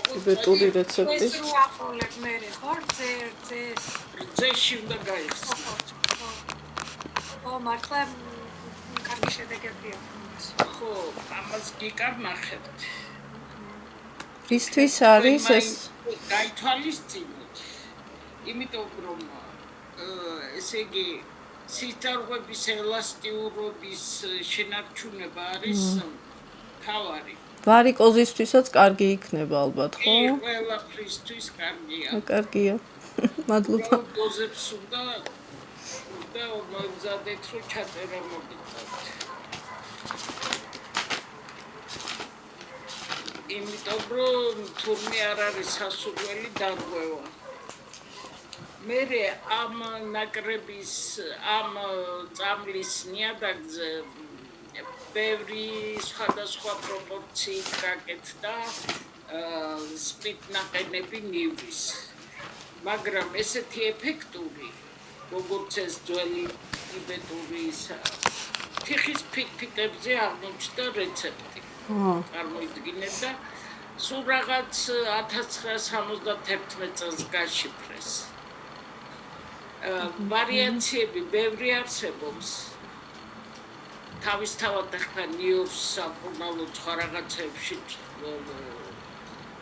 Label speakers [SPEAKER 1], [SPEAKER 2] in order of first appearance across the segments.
[SPEAKER 1] ტიბეტური რეცეპტი.
[SPEAKER 2] ეს რო ახლობ მე ხო
[SPEAKER 3] ძეში უნდა გაიხსნა.
[SPEAKER 2] ო მართლა კარგი შედეგებია.
[SPEAKER 3] ხო, ამას გიკარნახებთ.
[SPEAKER 1] ისთვის არის ეს
[SPEAKER 3] გაითვალისწინოთ. იმიტომ რომ ესე იგი სიტარღვების ელასტიურობის შენარჩუნება არის თავარი.
[SPEAKER 1] ვარიკოზისთვისაც კარგი იქნება ალბათ, ხო?
[SPEAKER 3] ყველაფრისთვის კარგია.
[SPEAKER 1] კარგია. მადლობა.
[SPEAKER 3] დოზებს უნდა მოგზადეთ რომ ჩაწერა მოგიწევთ. იმიტომ რომ თურმე არ არის სასურველი დარღვევა. მე ამ ნაკრების ამ წამლის ნიადაგზე ბევრი სხვადასხვა პროპორციით გაკეთდა სპიტნაყენები ნივის. მაგრამ ესეთი ეფექტური, როგორც ეს ძველი ტიბეტური თიხის ფიტფიტებზე აღმოჩნდა რეცეპტი. წარმოიდგინეთ და სულ რაღაც 1971 წელს გაშიფრეს. ვარიაციები ბევრი არსებობს. თავისთავად ახლა ნიუს საფორმალო სხვა რაღაცებში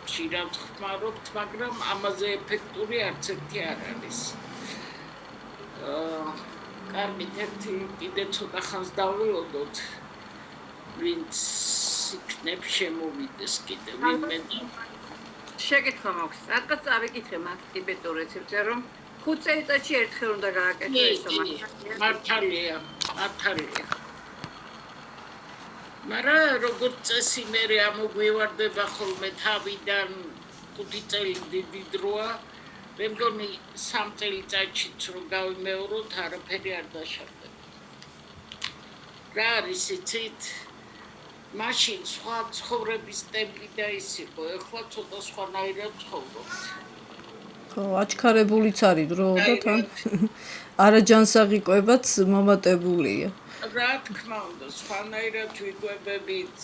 [SPEAKER 3] ხშირად ხმარობთ, მაგრამ ამაზე ეფექტური არც ერთი არ არის. კარგით, ერთი კიდე ცოტა ხანს დავველოდოთ, ვინც იქნებ შემოვიდეს კიდე ვინმე.
[SPEAKER 4] შეკითხვა მაქვს, რადგან წავიკითხე მათ ტიბეტურ რეცეპტზე, რომ 5 წელიწადში ერთხელ უნდა გააკეთო ესო
[SPEAKER 3] მართალია. მაგრამ როგორც წესი მე ამოგვივარდება ხოლმე თავიდან 5 წელი დიდი დროა. მე მგონი 3 წელიწადშიც რომ გავიმეოროთ, არაფერი არ დაშავდება. რა არის იცით? მაშინ სხვა ცხოვრების ტემპი და ის იყო, ეხლა ცოტა სხვანაირად ცხოვრობთ.
[SPEAKER 1] ხო, აჩქარებულიც არის დრო და თან არაჯანსაღი კვებაც მომატებულია.
[SPEAKER 3] რა თქმა უნდა, სხვანაირად ვიკვებებით,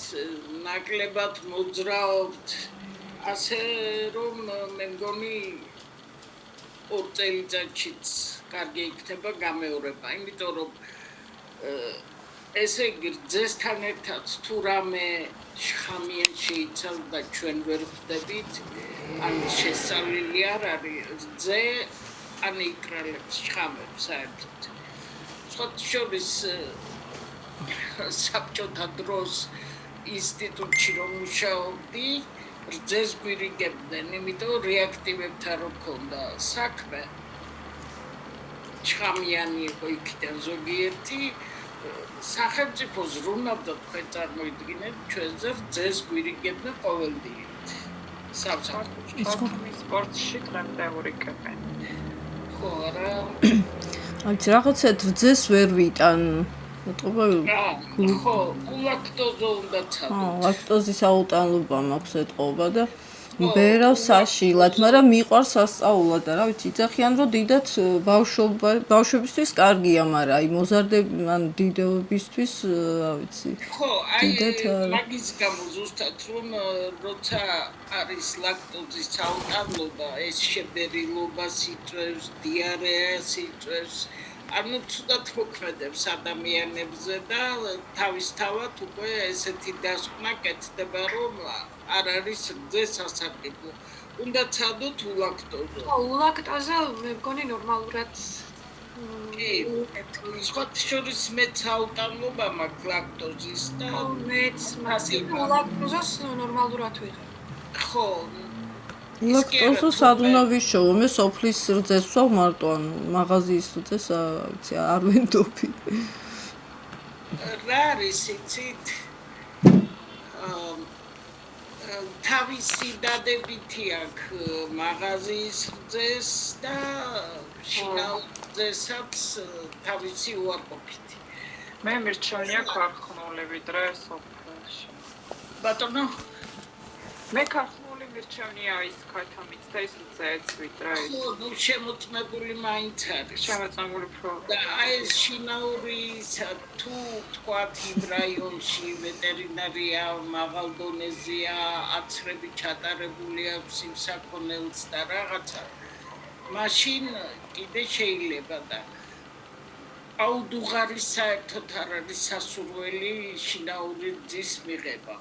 [SPEAKER 3] ნაკლებად მოძრაობთ, ასე რომ მე მგონი 2 წელიწადშიც კარგი იქნება გამეორება, იმიტომ რომ ესე იგი ძესთან ერთად თუ რამე შხამიან შეიცავს და ჩვენ ვერ ვხდებით, ან შესწავლილი არ არის, ძე ან იკრალებს შხამებს საერთოდ. სხვათა შორის საბჭოთა დროს ინსტიტუტში რომ მუშაობდი, რძეს გვირიგებდნენ, იმიტომ რეაქტივებთან რო მქონდა საქმე. შხამიანი იყო იქიდან ზოგიერთი, სახელმწიფო ზრუნავდა თქვენ წარმოიდგინეთ, ჩვენზე რძეს გვირიგებდნენ ყოველდღიურად.
[SPEAKER 5] საბჭოთა სპორტში დღემდე ვურიგებენ.
[SPEAKER 3] ხო, რა.
[SPEAKER 1] აი, რაღაცა რძეს ვერ ვიტან.
[SPEAKER 3] ხო, ლაქტოზა უნდა ცადოთ.
[SPEAKER 1] ლაქტოზის აუტანლობა მაქვს ეთყობა და ვერავ საშილად, მაგრამ მიყვარს სასწაულად და რა ვიცი, იძახიან რომ დიდად ბავშვებისთვის კარგია, მაგრამ აი მოზარდები ან დიდებისთვის, რა ვიცი.
[SPEAKER 3] ხო, აი მაგის გამო ზუსტად რომ როცა არის ლაქტოზის აუტანლობა, ეს შებერილობას იწვევს, დიარეას იწვევს. ანუ ცუდად მოქმედებს ადამიანებზე და თავისთავად უკვე ესეთი დასკვნა კეთდება, რომ არ არის რძე სასარგებლო. უნდა ცადოთ ულაქტოზა.
[SPEAKER 2] ხო, ულაქტოზა მე მგონი ნორმალურად
[SPEAKER 3] სხვათა შორის მეც აუტანლობა მაქვს ლაქტოზის და
[SPEAKER 2] მეც ულაქტოზას ნორმალურად ვიღებ.
[SPEAKER 3] ხო,
[SPEAKER 1] ლაქტოზა სად უნდა ვიშოვო? მე სოფლის რძეს ვსვავ მარტო, ანუ მაღაზიის რძეს, ვიცი, არ ვენდობი.
[SPEAKER 3] რა არის იცით? თავისი დადებითი აქვს მაღაზიის რძეს და შინაურ რძესაც თავისი უარყოფითი.
[SPEAKER 5] მე მირჩევნია ქარხნული ვიდრე სოფელში.
[SPEAKER 3] ბატონო,
[SPEAKER 5] მე ქარხნული მირჩევნია ის ქათამიც და ის რძეც ვიდრე ის.
[SPEAKER 3] ხო, ნუ შემოწმებული მაინც არის.
[SPEAKER 5] შემოწმებული უფრო.
[SPEAKER 3] და აი ეს შინაური თუ თქვათ იმ რაიონში ვეტერინარია მაღალ დონეზეა, აცრები ჩატარებული აქვს იმ საქონელს და რაღაცა. მაშინ კიდე შეიძლება და აუდუღარის საერთოდ არ არის სასურველი შინაური რძის მიღება.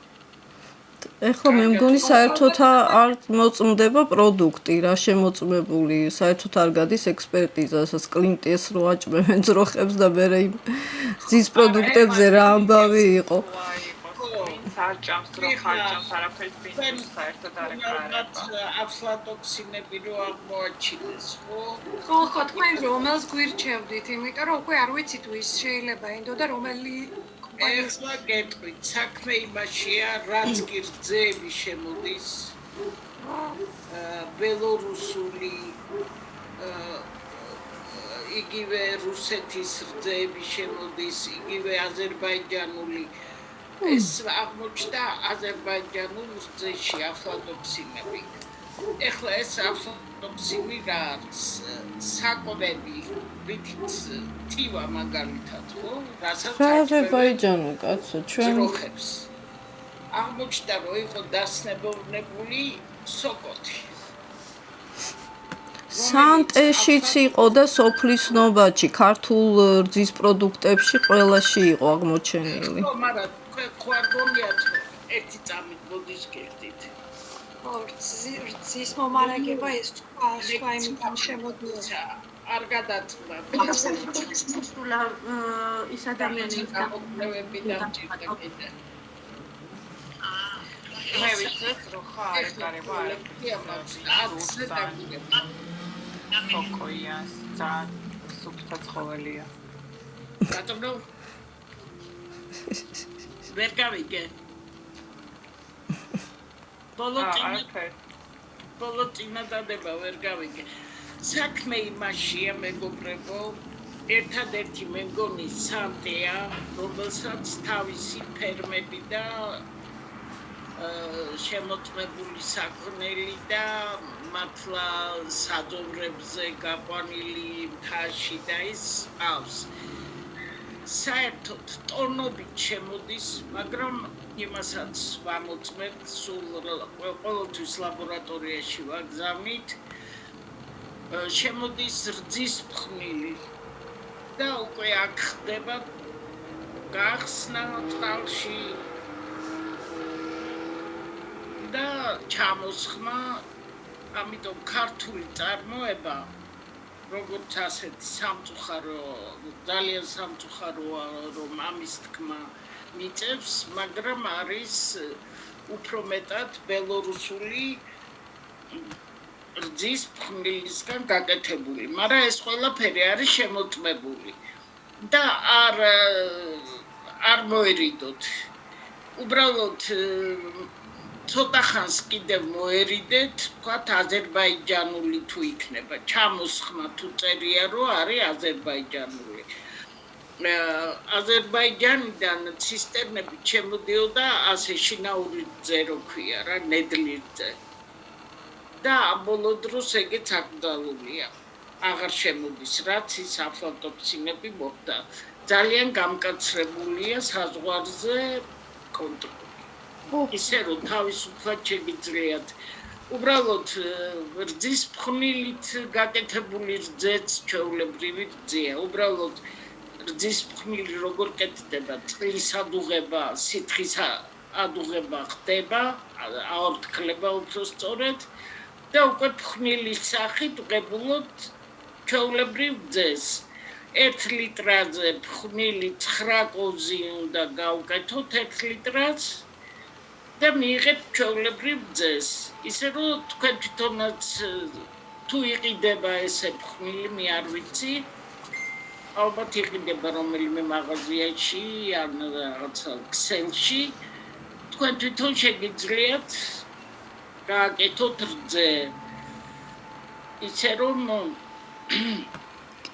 [SPEAKER 1] ეხლა მე მგონი საერთოდ არ მოწმდება პროდუქტი, რა შემოწმებული, საერთოდ არ გადის ექსპერტიზა, სადაც კლინტეს რო აჭმევენ ძროხებს და მე იმ ძის პროდუქტებზე რა ამბავი იყო.
[SPEAKER 5] საჭამს რო ხარჯავს არაფერს ბიზნეს საერთოდ არ ეკარება.
[SPEAKER 3] აფლატოქსინები რო აღმოაჩინეს, ხო?
[SPEAKER 2] ხო, თქვენ რომელს გვირჩევდით, იმიტომ რომ უკვე არ ვიცი თუ ის შეიძლება ენდო და რომელი
[SPEAKER 3] ეხლა გეტყვით, საქმე იმაშია, რაც კი რძეები შემოდის, ბელორუსული, იგივე რუსეთის რძეები შემოდის, იგივე აზერბაიჯანული. ეს აღმოჩნდა აზერბაიჯანულ რძეში აფლატოქსინები. ეხლა ეს აფლატოქსინი რა არის? საკვები, რითიც თივა მაგალითად, ხო? რასაც
[SPEAKER 1] აზერბაიჯანულ კაცო, ჩვენ
[SPEAKER 3] ძროხებს. აღმოჩნდა, რომ იყო დასნებოვნებული სოკოთი.
[SPEAKER 1] სანტეშიც იყო და სოფლის ნოვაჩი, ქართულ რძის პროდუქტებში ყველაში იყო აღმოჩენილი.
[SPEAKER 3] ხო, მაგრამ თქვენ ხო არ გონიათ, რომ ერთი წამით მოდის გიხდით.
[SPEAKER 2] რძის მომარაგება ეს სხვა იმიდან შემოდიოდა.
[SPEAKER 3] არ გადაწყდა.
[SPEAKER 4] ის ადამიანი
[SPEAKER 3] გამოკვლევები დამჭირდა კიდე.
[SPEAKER 5] მე ვიცით რომ ხა არ ეკარება სოკოიას ძალიან სუფთა ცხოველია.
[SPEAKER 3] ბატონო ვერ გავიგე. ბოლოტინა დადება ვერ გავიგე. საქმე იმაშია მეგობრებო, ერთადერთი მე მგონი სანტეა, რომელსაც თავისი ფერმები და შემოწმებული საქონელი და მართლა საძოვრებზე გაყვანილი მთაში და ის ყავს. საერთოდ ტონობით შემოდის, მაგრამ იმასაც ვამოწმებთ, სულ ყოველთვის ლაბორატორიაში ვაგზავნით. შემოდის რძის ფხვნილი და უკვე აქ ხდება გახსნა წყალში და ჩამოსხმა, ამიტომ ქართული წარმოება როგორც ასეთი სამწუხარო, ძალიან სამწუხაროა, რომ ამის თქმა მიწევს, მაგრამ არის უფრო მეტად ბელორუსული რძის ფხვნილისგან გაკეთებული, მაგრამ ეს ყველაფერი არის შემოწმებული და არ მოერიდოთ. უბრალოდ ცოტა ხანს კიდევ მოერიდეთ, თქვათ აზერბაიჯანული თუ იქნება, ჩამოსხმა თუ წერია, რომ არის აზერბაიჯანული. აზერბაიჯანიდან ცისტერნები შემოდიოდა ასე შინაური რძე რო ქვია რა, ნედლი რძე. და ბოლო დროს ეგეც აკრძალულია. აღარ შემოდის, რაც ის აფლატოქსინები მოხდა. ძალიან გამკაცრებულია საზღვარზე კონტროლი. ისე რომ თავისუფლად შეგიძლიათ. უბრალოდ რძის ფხვნილით გაკეთებული რძეც ჩვეულებრივი რძეა. უბრალოდ რძის ფხვნილი როგორ კეთდება, წყლის ადუღება, სითხის ადუღება ხდება, აორთქლება უფრო სწორედ და უკვე ფხვნილის სახით ვღებულობთ ჩვეულებრივ რძეს. 1 ლიტრაზე ფხვნილი 9 კოზი უნდა გავუკეთოთ 1 ლიტრას და მიიღებთ ჩვეულებრივ რძეს. ისე რომ თქვენ თვითონაც თუ იყიდება ესე ფხვნილი, მე არ ვიცი. ალბათ იყიდება რომელიმე მაღაზიაში ან რაღაცა ქსელში. თქვენ თვითონ შეგიძლიათ გააკეთოთ რძე. ისე რომ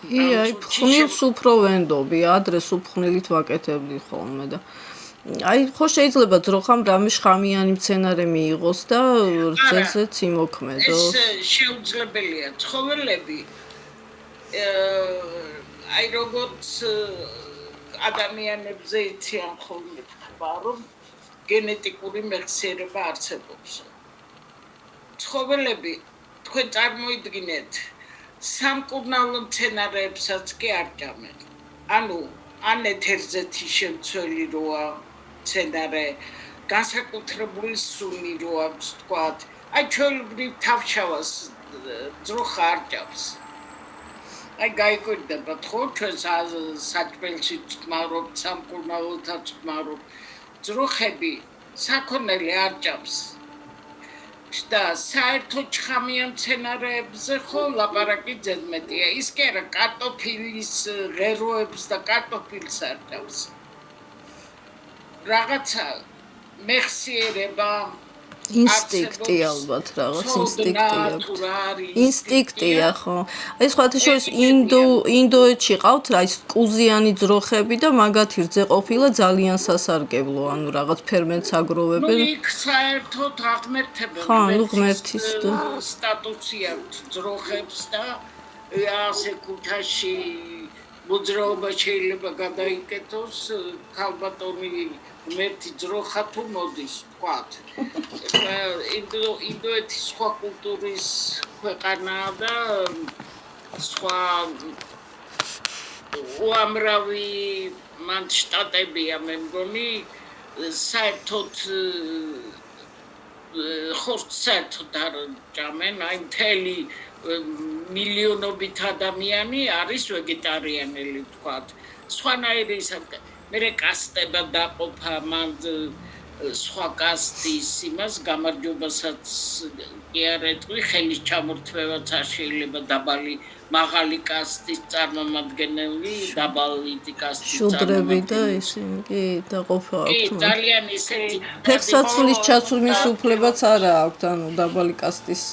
[SPEAKER 1] კი, აი ფხვნილს უფრო ვენდობი, ადრე სუფხვნილით ვაკეთებდი ხოლმე და აი ხო შეიძლება ძროხამ რამე შხამიანი მცენარე მიიღოს და რძეზეც იმოქმედოს.
[SPEAKER 3] ეს შეუძლებელია ცხოველები აი როგორც ადამიანებზე იციან ხოლმე თქვა რომ გენეტიკური მეხსიერება არსებობს. ცხოველები თქვენ წარმოიდგინეთ სამკურნალო მცენარეებსაც კი არ ჭამენ. ანუ ან ეთერზეთი შემცველი როა მცენარე, განსაკუთრებული სუნი რო აქვს თქვათ. აი ჩვეულებრივ თავშავას ძროხა არ ჭამს. აი გაიკვირდება ხო ჩვენ საჭმელში ვწმარობთ, სამკურნალოთაც ვწმარობთ. ძროხები საქონელი არ ჭამს. და საერთო ჩხამიან მცენარეებზე ხო ლაპარაკი ძედმეტია. ის კი არა კარტოფილის ღეროებს და კარტოფილს არ ჭამს. რაღაცა მეხსიერება
[SPEAKER 1] ინსტინქტი ალბათ რაღაც ინსტინქტია ხო აი სხვათა შორის ინდოეთში ყავთ რა ის კუზიანი ძროხები და მაგათი რძე ყოფილა ძალიან სასარგებლო ანუ რაღაც ფერმენტს აგროვებენ
[SPEAKER 3] ნუ იქ საერთოდ აღმერთებენ
[SPEAKER 1] ხო ნუ ღმერთის
[SPEAKER 3] სტატუსი აქვს ძროხებს და ასე ქუთაში მოძრაობა შეიძლება გადაიკეთოს ქალბატონი ღმერთი ძროხა თუ მოდის თქვათ ინდოეთის სხვა კულტურის ქვეყანაა და სხვა უამრავი მან შტატებია მე მგონი საერთოდ ხორცს საერთოდ არ ჭამენ აი მთელი მილიონობით ადამიანი არის ვეგეტარიანელი თქვათ სხვანაირი მე კასტება დაყოფა მან სხვა კასტის იმას გამარჯვებასაც კი არ ეტყვი ხელის ჩამორთმევაც არ შეიძლება დაბალი მაღალი კასტის წარმომადგენელი დაბალი კასტის
[SPEAKER 1] შუდრები და ისინი კი დაყოფა
[SPEAKER 3] აქვს კი ძალიან ისეთი
[SPEAKER 1] ფეხსაცმლის ჩაცმის უფლებაც არა აქვთ ანუ დაბალი კასტის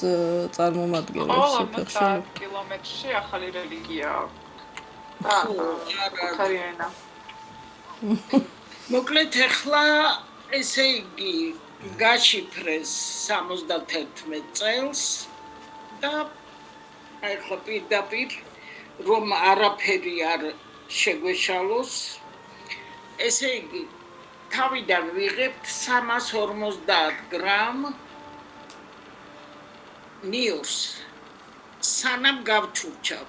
[SPEAKER 1] წარმომადგენლებს
[SPEAKER 5] ფეხშები კილომეტრში ახალი რელიგია აქვს
[SPEAKER 3] მოკლედ ახლა ესე იგი გაშიფრეს 71 წელს და ახლა პირდაპირ რომ არაფერი არ შეგვეშალოს ესე იგი თავიდან ვიღებთ 350 გრამ ნიურს სანამ გავჩურჩავთ